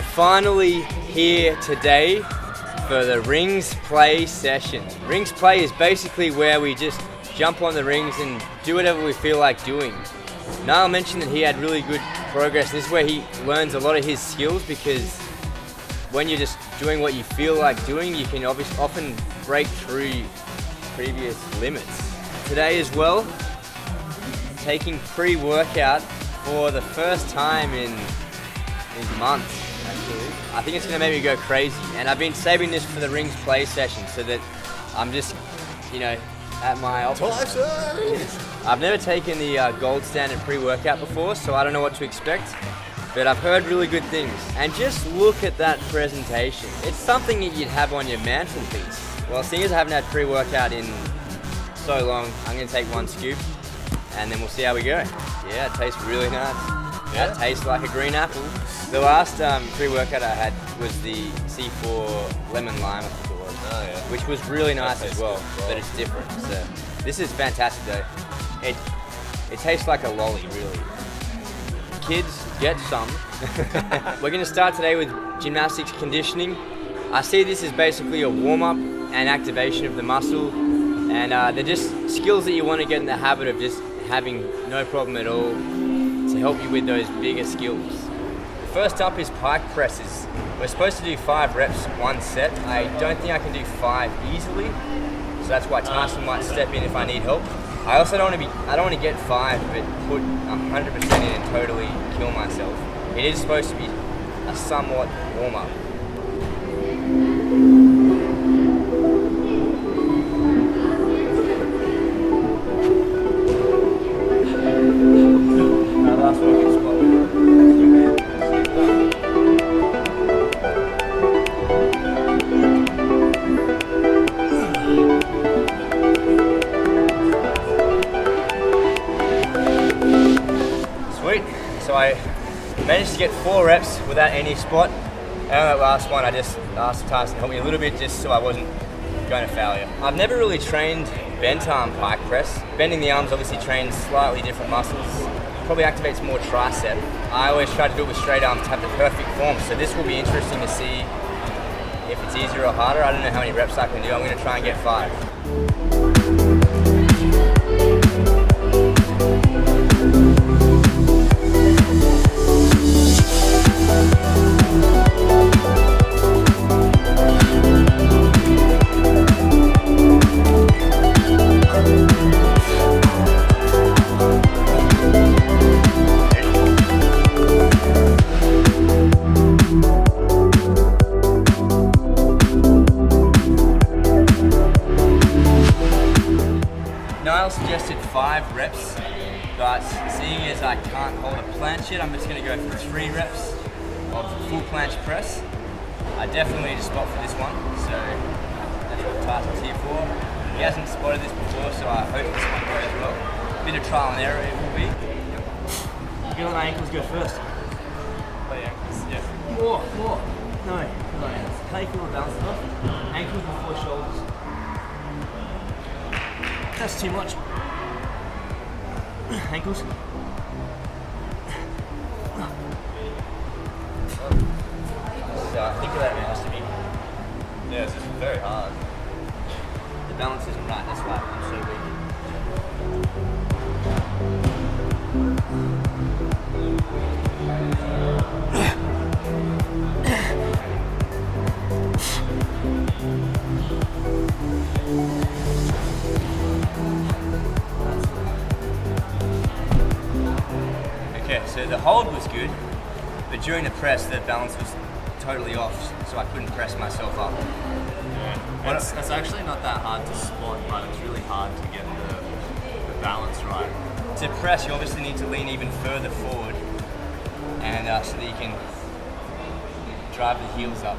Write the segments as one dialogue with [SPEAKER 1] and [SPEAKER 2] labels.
[SPEAKER 1] We're finally here today for the rings play session. Rings play is basically where we just jump on the rings and do whatever we feel like doing. Niall mentioned that he had really good progress. This is where he learns a lot of his skills, because when you're just doing what you feel like doing, you can often break through previous limits. Today as well, taking pre-workout for the first time in months, actually. I think it's going to make me go crazy, and I've been saving this for the rings play session so that I'm just, at my office. I've never taken the gold standard pre-workout before, so I don't know what to expect, but I've heard really good things. And just look at that presentation. It's something that you'd have on your mantelpiece. Well, seeing as I haven't had pre-workout in so long, I'm going to take one scoop and then we'll see how we go. Yeah, it tastes really nice. Yeah. That tastes like a green apple. The last pre-workout I had was the C4 lemon lime, I think it was, which was really nice as well, but it's different. So this is fantastic though. It tastes like a lolly, really. Kids, get some. We're going to start today with gymnastics conditioning. I see this as basically a warm-up and activation of the muscle, and they're just skills that you want to get in the habit of just having no problem at all to help you with those bigger skills. First up is pike presses. We're supposed to do 5 reps, 1 set. I don't think I can do 5 easily, so that's why Tyson might step in if I need help. I also don't want to get 5 but put 100% in and totally kill myself. It is supposed to be a somewhat warm-up. So I managed to get 4 reps without any spot, and on that last one I just asked Tyson to help me a little bit just so I wasn't going to failure. I've never really trained bent arm pike press. Bending the arms obviously trains slightly different muscles, probably activates more tricep. I always try to do it with straight arms to have the perfect form, so this will be interesting to see if it's easier or harder. I don't know how many reps I can do. I'm going to try and get 5. Niall suggested 5 reps, but seeing as I can't hold a planche yet, I'm just going to go for 3 reps of full planche press. I definitely need a spot for this one, so that's what Tyson's here for. He hasn't spotted this before, so I hope this one goes well. Bit of trial and error it will be. You're going to let my ankles go first?
[SPEAKER 2] Play ankles, yeah.
[SPEAKER 1] More. No. How you feel about stuff? Ankles before shoulders. That's too much. Ankles.
[SPEAKER 2] So
[SPEAKER 1] I think that it has to be.
[SPEAKER 2] Yeah, it's just very hard.
[SPEAKER 1] The balance isn't right, that's why I'm so weak. Okay, so the hold was good, but during the press the balance was totally off, so I couldn't press myself up.
[SPEAKER 2] Yeah, it's actually not that hard to spot, but it's really hard to get the balance right.
[SPEAKER 1] To press, you obviously need to lean even further forward, and so that you can drive the heels up.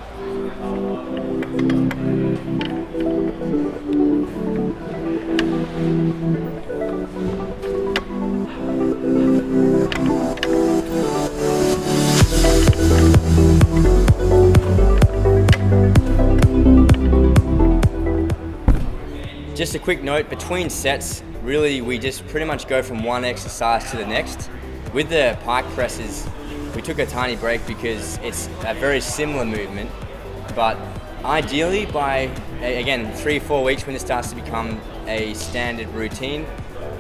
[SPEAKER 1] Just a quick note, between sets, really we just pretty much go from one exercise to the next. With the pike presses, we took a tiny break because it's a very similar movement, but ideally by, again, 3-4 weeks when it starts to become a standard routine,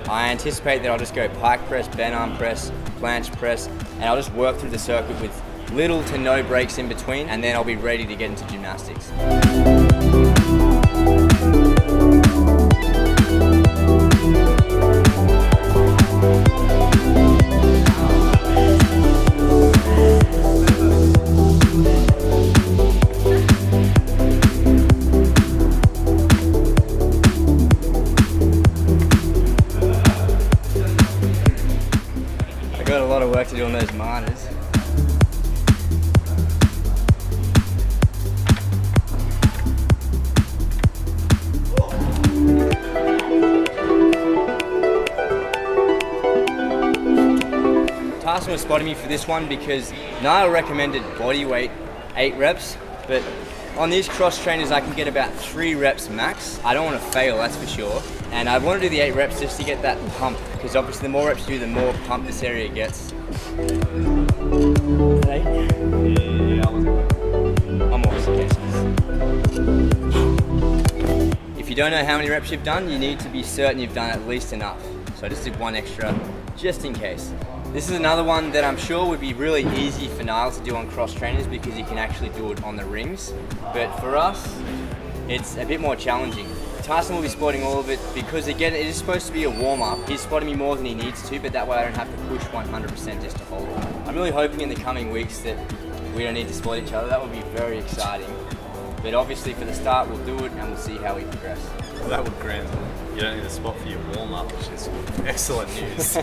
[SPEAKER 1] I anticipate that I'll just go pike press, bent arm press, planche press, and I'll just work through the circuit with little to no breaks in between, and then I'll be ready to get into gymnastics. I got a lot of work to do on those martyrs. Tyson was spotting me for this one because Niall recommended body weight 8 reps, but on these cross trainers I can get about 3 reps max. I don't want to fail, that's for sure. And I want to do the 8 reps just to get that pump, because obviously the more reps you do, the more pump this area gets.
[SPEAKER 2] Yeah,
[SPEAKER 1] I'm awesome. If you don't know how many reps you've done, you need to be certain you've done at least enough. So I just did 1 extra, just in case. This is another one that I'm sure would be really easy for Niall to do on cross trainers because you can actually do it on the rings. But for us, it's a bit more challenging. Tyson will be spotting all of it because, again, it is supposed to be a warm-up. He's spotting me more than he needs to, but that way I don't have to push 100% just to hold it. I'm really hoping in the coming weeks that we don't need to spot each other. That would be very exciting. But obviously for the start, we'll do it and we'll see how we progress.
[SPEAKER 2] well, that would grant you don't need a spot for your warm-up, which is excellent news.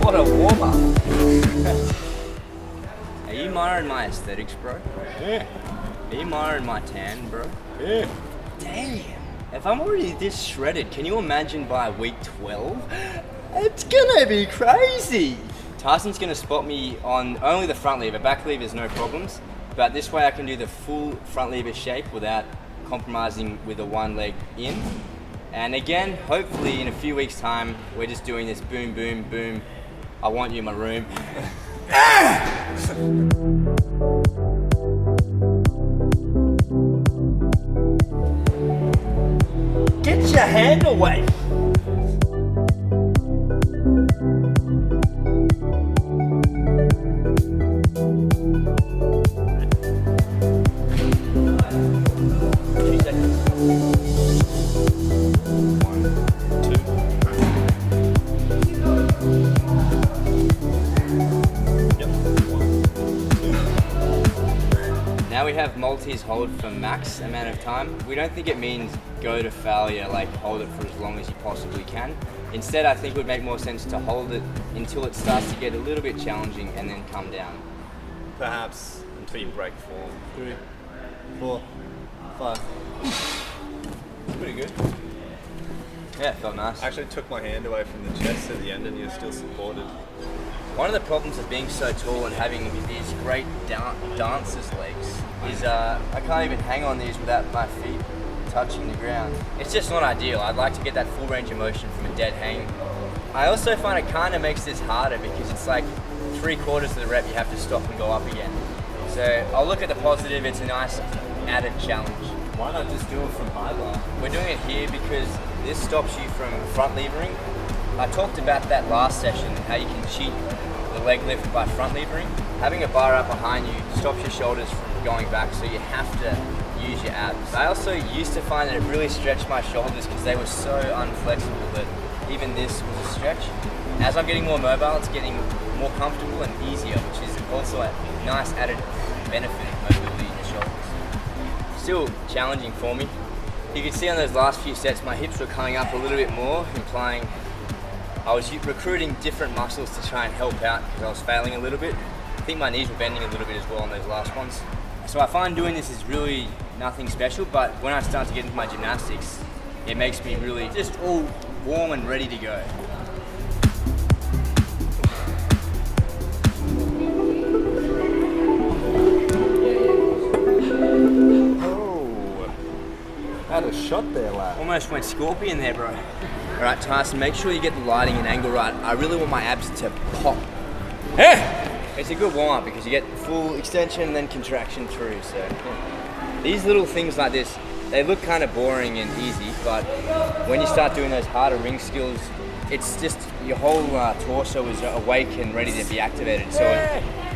[SPEAKER 1] What a warm-up. Are you admiring my aesthetics, bro?
[SPEAKER 2] Yeah.
[SPEAKER 1] Are you admiring my tan, bro?
[SPEAKER 2] Yeah.
[SPEAKER 1] Damn. If I'm already this shredded, can you imagine by week 12? It's gonna be crazy. Tyson's gonna spot me on only the front lever. Back lever is no problems, but this way I can do the full front lever shape without compromising with the one leg in. And again, hopefully in a few weeks' time, we're just doing this boom, boom, boom. I want you in my room. Get your hand away. Now we have Maltese hold for max amount of time. We don't think it means go to failure, like hold it for as long as you possibly can. Instead, I think it would make more sense to hold it until it starts to get a little bit challenging and then come down.
[SPEAKER 2] Perhaps until you break form. 3, 4, 5. Pretty good.
[SPEAKER 1] Yeah, it felt nice.
[SPEAKER 2] I actually took my hand away from the chest at the end and you're still supported.
[SPEAKER 1] One of the problems of being so tall and having these great dancer's legs is I can't even hang on these without my feet touching the ground. It's just not ideal. I'd like to get that full range of motion from a dead hang. I also find it kind of makes this harder because it's like 3/4 of the rep you have to stop and go up again. So I'll look at the positive. It's a nice added challenge.
[SPEAKER 2] Why not just do it from high bar?
[SPEAKER 1] We're doing it here because this stops you from front levering. I talked about that last session, how you can cheat the leg lift by front levering. Having a bar up behind you stops your shoulders from going back, so you have to use your abs. I also used to find that it really stretched my shoulders because they were so unflexible that even this was a stretch. As I'm getting more mobile, it's getting more comfortable and easier, which is also a nice added benefit of mobility in your shoulders. Still challenging for me. You can see on those last few sets, my hips were coming up a little bit more, implying I was recruiting different muscles to try and help out because I was failing a little bit. I think my knees were bending a little bit as well on those last ones. So I find doing this is really nothing special, but when I start to get into my gymnastics, it makes me really just all warm and ready to go.
[SPEAKER 2] That is
[SPEAKER 3] shot there, lad.
[SPEAKER 1] Almost went scorpion there, bro. All right, Tyson, make sure you get the lighting and angle right. I really want my abs to pop. It's a good warm-up because you get full extension and then contraction through. So yeah. These little things like this, they look kind of boring and easy, but when you start doing those harder ring skills, it's just your whole torso is awake and ready to be activated. So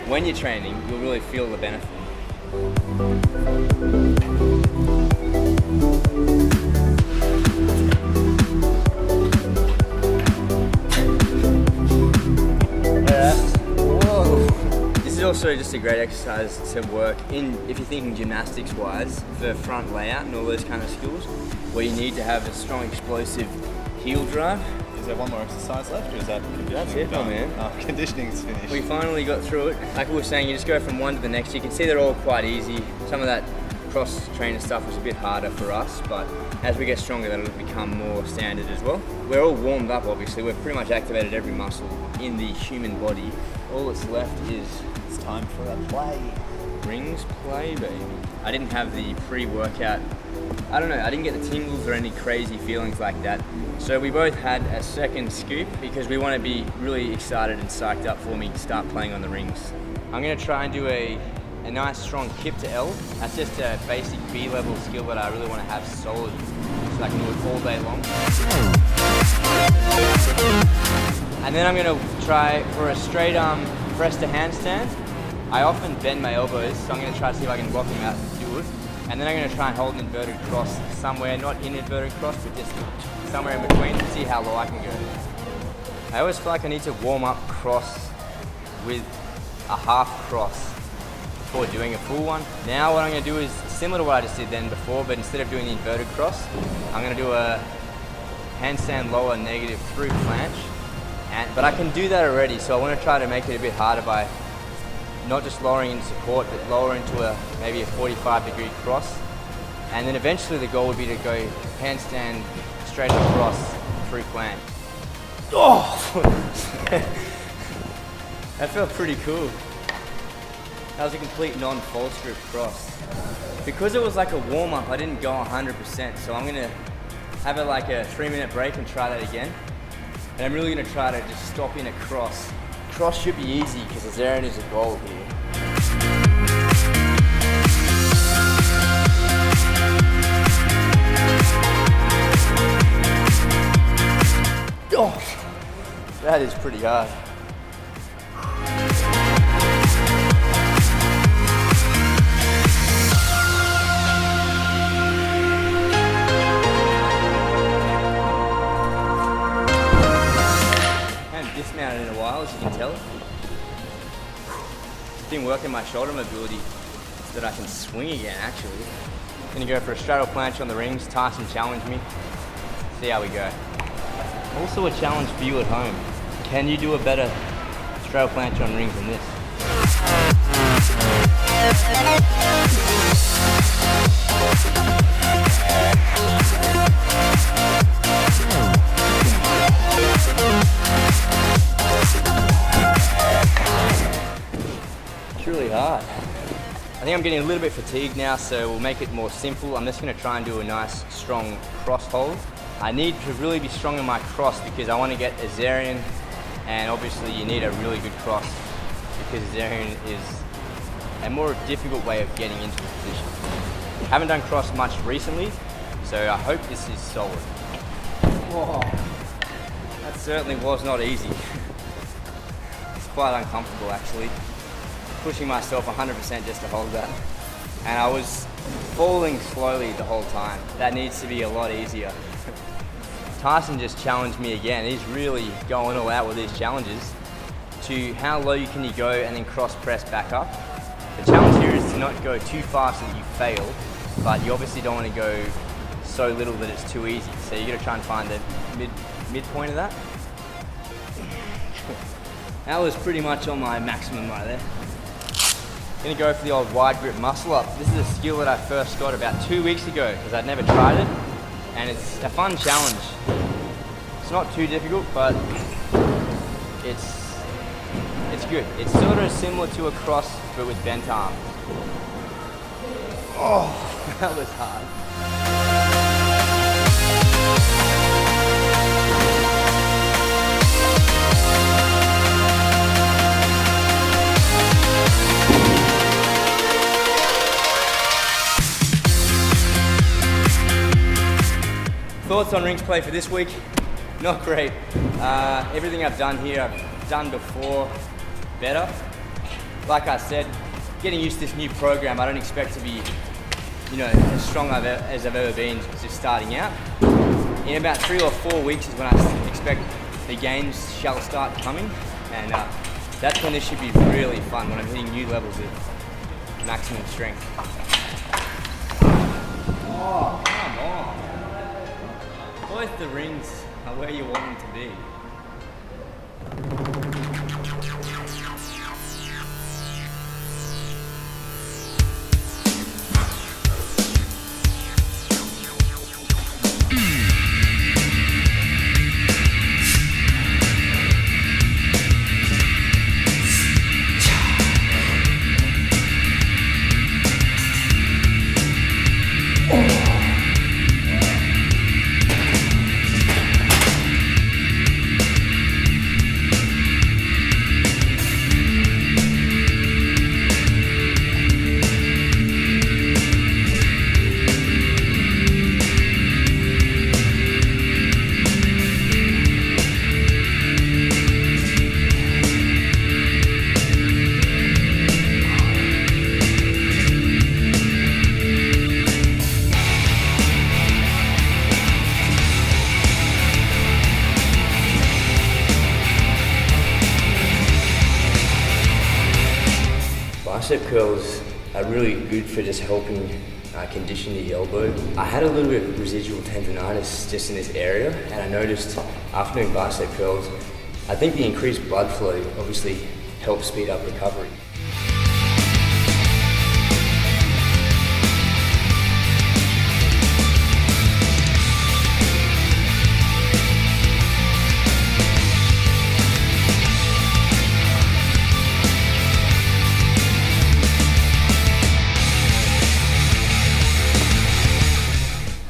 [SPEAKER 1] when you're training, you'll really feel the benefit. Also just a great exercise to work in, if you're thinking gymnastics wise, for front layout and all those kind of skills, where you need to have a strong explosive heel drive.
[SPEAKER 3] Is there one more exercise left, or is that conditioning?
[SPEAKER 1] That's it,
[SPEAKER 3] done?
[SPEAKER 1] man.
[SPEAKER 3] Oh, conditioning's finished.
[SPEAKER 1] We finally got through it. Like we were saying, you just go from one to the next. You can see they're all quite easy. Some of that cross trainer stuff was a bit harder for us, but as we get stronger, that'll become more standard as well. We're all warmed up, obviously. We've pretty much activated every muscle in the human body. All that's left is
[SPEAKER 3] time for a play.
[SPEAKER 1] Rings play, baby. I didn't have the pre-workout. I don't know, I didn't get the tingles or any crazy feelings like that. So we both had a second scoop because we want to be really excited and psyched up for me to start playing on the rings. I'm going to try and do a nice strong kip to L. That's just a basic B-level skill that I really want to have solid so I can do it all day long. And then I'm going to try for a straight arm press to handstand. I often bend my elbows, so I'm going to try to see if I can block them out and do it. And then I'm going to try and hold an inverted cross somewhere, not in inverted cross, but just somewhere in between to see how low I can go. I always feel like I need to warm up cross with a half cross before doing a full one. Now what I'm going to do is similar to what I just did then before, but instead of doing the inverted cross, I'm going to do a handstand lower negative through planche. But I can do that already, so I want to try to make it a bit harder by not just lowering into support, but lower into maybe a 45-degree cross. And then eventually the goal would be to go handstand straight across through planche. Oh! That felt pretty cool. That was a complete non-false grip cross. Because it was like a warm-up, I didn't go 100%, so I'm gonna have like a 3-minute break and try that again. And I'm really gonna try to just stop in a cross. Cross should be easy because Azarian is a goal here. Oh, that is pretty hard. Dismounted in a while, as you can tell. Been working my shoulder mobility so that I can swing again, actually. Gonna go for a straddle planche on the rings. Tyson challenged me. See how we go. Also a challenge for you at home. Can you do a better straddle planche on rings than this? It's really hard. I think I'm getting a little bit fatigued now, so we'll make it more simple. I'm just going to try and do a nice, strong cross hold. I need to really be strong in my cross because I want to get Azarian, and obviously you need a really good cross because Azarian is a more difficult way of getting into the position. Haven't done cross much recently, so I hope this is solid. Whoa. That certainly was not easy. It's quite uncomfortable actually. Pushing myself 100% just to hold that. And I was falling slowly the whole time. That needs to be a lot easier. Tyson just challenged me again. He's really going all out with these challenges to how low can you go and then cross press back up. The challenge here is to not go too fast so that you fail, but you obviously don't want to go so little that it's too easy. So you got to try and find the midpoint of that. That was pretty much on my maximum right there. Gonna go for the old wide grip muscle up. This is a skill that I first got about 2 weeks ago because I'd never tried it, and it's a fun challenge. It's not too difficult, but it's good. It's sort of similar to a cross, but with bent arms. Oh, that was hard. Thoughts on rings play for this week? Not great. Everything I've done here, I've done before better. Like I said, getting used to this new program, I don't expect to be, as strong as I've ever been just starting out. In about 3 or 4 weeks is when I expect the gains shall start coming, and that's when this should be really fun, when I'm hitting new levels of maximum strength. Oh, come on. Both the rings are where you want them to be. Bicep curls are really good for just helping condition the elbow. I had a little bit of residual tendonitis just in this area, and I noticed after doing bicep curls, I think the increased blood flow obviously helps speed up recovery.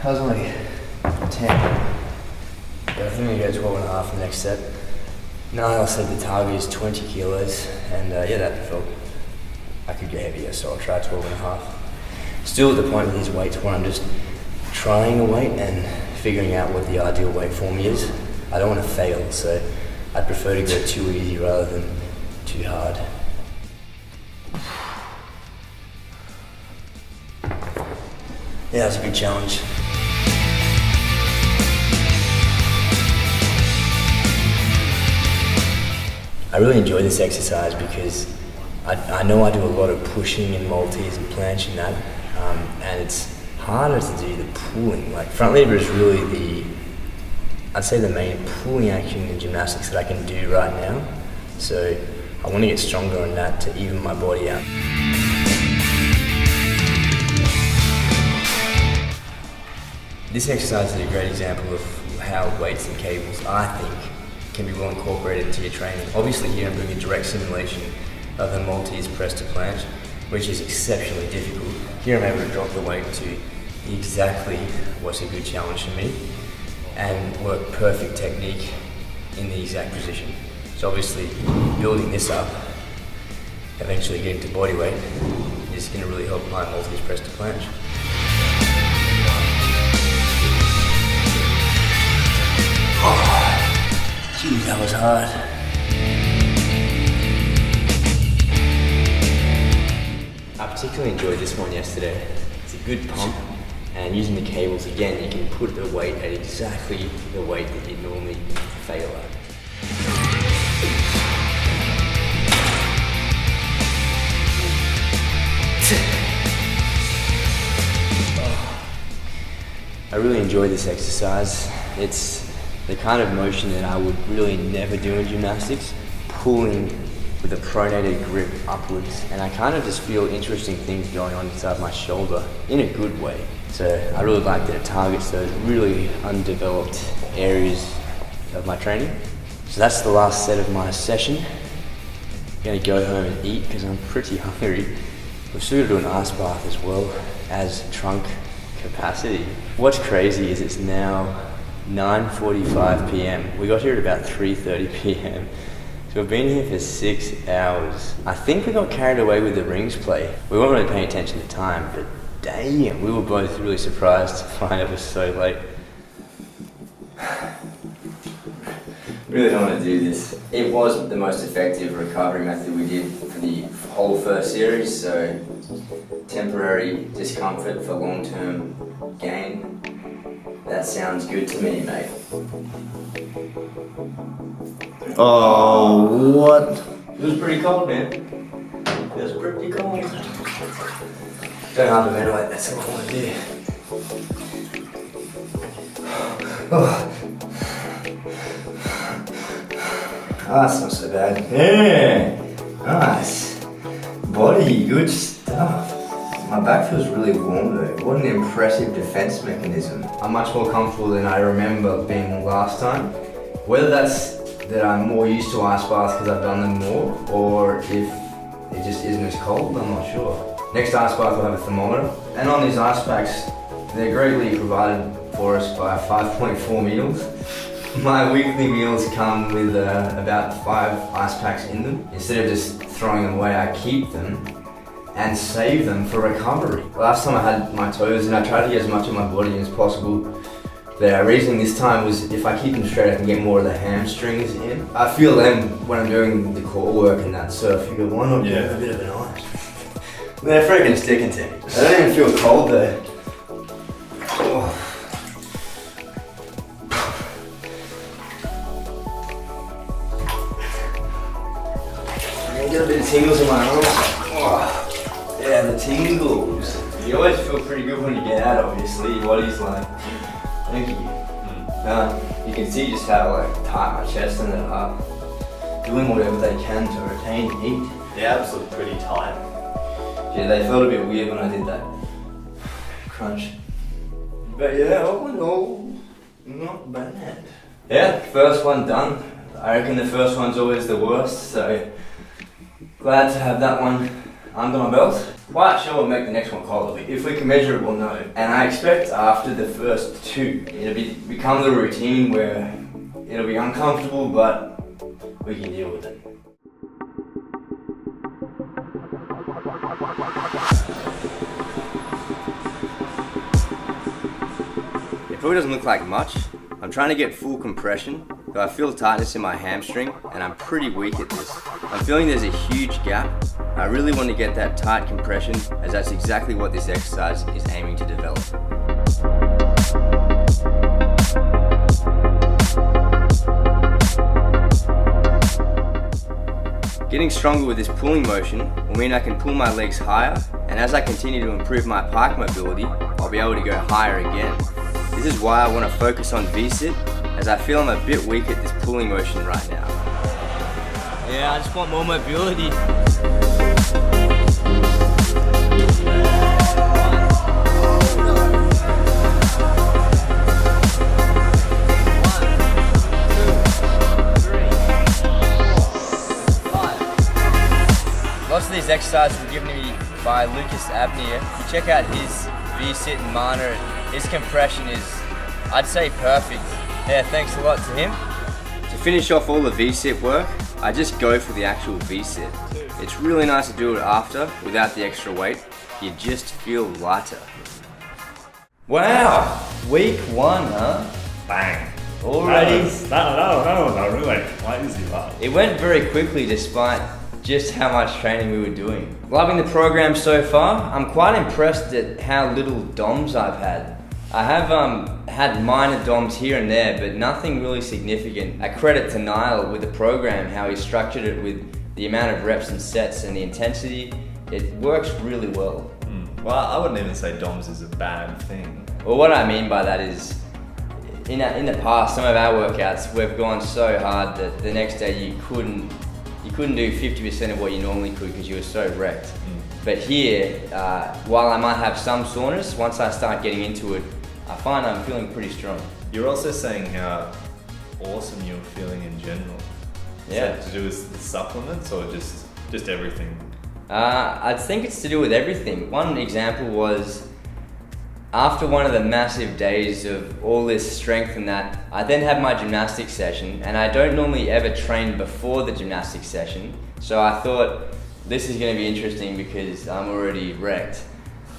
[SPEAKER 1] I was only 10, but I think I'm going to go 12 and a half in the next set. Niall said the target is 20 kilos, and yeah, that felt I could go heavier, so I'll try 12 and a half. Still at the point with these weights where I'm just trying a weight and figuring out what the ideal weight for me is. I don't want to fail, so I'd prefer to go too easy rather than too hard. Yeah, it's a good challenge. I really enjoy this exercise because I know I do a lot of pushing and multis and planche and that, and it's harder to do the pulling. Like front lever is really I'd say the main pulling action in gymnastics that I can do right now. So I want to get stronger on that to even my body out. This exercise is a great example of how weights and cables, I think, can be well incorporated into your training. Obviously here I'm doing a direct simulation of the multis press to planche, which is exceptionally difficult. Here I'm able to drop the weight to exactly what's a good challenge for me and work perfect technique in the exact position. So obviously building this up, eventually getting to body weight, is going to really help my multis press to planche. Geez, that was hard. I particularly enjoyed this one yesterday. It's a good pump, and using the cables again, you can put the weight at exactly the weight that you normally fail at. I really enjoy this exercise. It's the kind of motion that I would really never do in gymnastics, pulling with a pronated grip upwards, and I kind of just feel interesting things going on inside my shoulder in a good way. So I really like that it targets those really undeveloped areas of my training. So that's the last set of my session. I'm gonna go home and eat because I'm pretty hungry. We've still got to do an ice bath as well as trunk capacity. What's crazy is it's now 9:45 p.m. We got here at about 3:30 p.m. So we've been here for 6 hours. I think we got carried away with the rings play. We weren't really paying attention to time, but damn, we were both really surprised to find it was so late. Really don't want to do this. It was the most effective recovery method we did for the whole first series, so temporary discomfort for long-term gain. That sounds good to me, mate.
[SPEAKER 4] Oh, what?
[SPEAKER 1] It was pretty cold, man. It was pretty cold. Don't hyperventilate, that's all I want to do. That's not so bad. Yeah, nice. Body, good stuff. My back feels really warm though. What an impressive defense mechanism. I'm much more comfortable than I remember being last time. Whether that's that I'm more used to ice baths because I've done them more, or if it just isn't as cold, I'm not sure. Next ice bath will have a thermometer, and on these ice packs, they're greatly provided for us by 5.4 meals. My weekly meals come with about 5 ice packs in them. Instead of just throwing them away, I keep them and save them for recovery. Last time I had my toes and I tried to get as much of my body as possible. The reasoning this time was if I keep them straight, I can get more of the hamstrings in. I feel them when I'm doing the core work and that, so I figure why not give them a bit of an ice? They're freaking sticking to me. I don't even feel cold though. Oh. I get a bit of tingles in my arms. Oh. Yeah, the tingles. You always feel pretty good when you get out, obviously. Your body's like, thank you. You can see just how like tight my chest and that are doing whatever they can to retain heat.
[SPEAKER 3] The abs look pretty tight.
[SPEAKER 1] Yeah, they felt a bit weird when I did that crunch. But yeah, all in all, not bad. Yeah, first one done. I reckon the first one's always the worst, so glad to have that one under my belt. Quite sure we'll make the next one colder. If we can measure it, we'll know. And I expect after the first 2, it'll become the routine where it'll be uncomfortable, but we can deal with it. It probably doesn't look like much. I'm trying to get full compression, but I feel tightness in my hamstring and I'm pretty weak at this. I'm feeling there's a huge gap. I really want to get that tight compression as that's exactly what this exercise is aiming to develop. Getting stronger with this pulling motion will mean I can pull my legs higher, and as I continue to improve my pike mobility, I'll be able to go higher again. This is why I want to focus on V-sit, as I feel I'm a bit weak at this pulling motion right now. Yeah, I just want more mobility. Lots of these exercises were given to me by Lucas Abney. If you check out his V-sit and Mana, his compression is, I'd say, perfect. Yeah, thanks a lot to him. To finish off all the V-sit work, I just go for the actual V-sit. It's really nice to do it after, without the extra weight. You just feel lighter. Wow, week 1, huh?
[SPEAKER 5] Bang.
[SPEAKER 1] Already?
[SPEAKER 5] That was a really crazy one.
[SPEAKER 1] It went very quickly despite just how much training we were doing. Loving the program so far. I'm quite impressed at how little DOMs I've had. I have had minor DOMs here and there, but nothing really significant. I credit to Niall with the program, how he structured it with the amount of reps and sets and the intensity. It works really well.
[SPEAKER 3] Well, I wouldn't even say DOMS is a bad thing.
[SPEAKER 1] Well, what I mean by that is, in the past, some of our workouts, we've gone so hard that the next day you couldn't do 50% of what you normally could because you were so wrecked. But here, while I might have some soreness, once I start getting into it, I find I'm feeling pretty strong.
[SPEAKER 3] You're also saying how awesome you're feeling in general. Is
[SPEAKER 1] Yeah.
[SPEAKER 3] that to do with the supplements or just everything?
[SPEAKER 1] I think it's to do with everything. One example was after one of the massive days of all this strength and that, I then had my gymnastics session, and I don't normally ever train before the gymnastics session, so I thought this is going to be interesting because I'm already wrecked.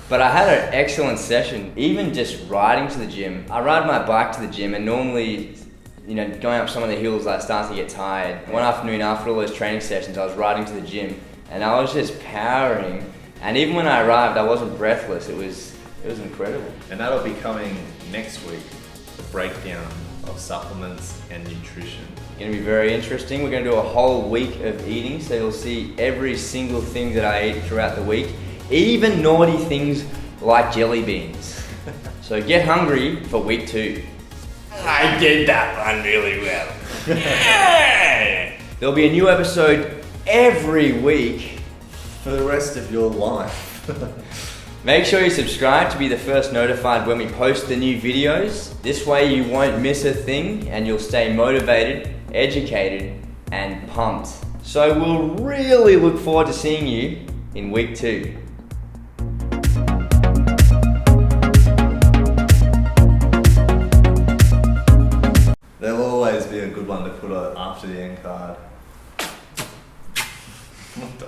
[SPEAKER 1] But I had an excellent session, even just riding to the gym. I ride my bike to the gym, and normally going up some of the hills, I started to get tired. One afternoon after all those training sessions, I was riding to the gym and I was just powering. And even when I arrived, I wasn't breathless. It was incredible.
[SPEAKER 3] And that'll be coming next week, the breakdown of supplements and nutrition.
[SPEAKER 1] It's going to be very interesting. We're going to do a whole week of eating, so you'll see every single thing that I eat throughout the week, even naughty things like jelly beans. So get hungry for week 2.
[SPEAKER 5] I did that one really well. Yeah!
[SPEAKER 1] There'll be a new episode every week.
[SPEAKER 3] For the rest of your life.
[SPEAKER 1] Make sure you subscribe to be the first notified when we post the new videos. This way you won't miss a thing and you'll stay motivated, educated, and pumped. So we'll really look forward to seeing you in week 2.
[SPEAKER 3] There'll always be a good one to put after the end card. What the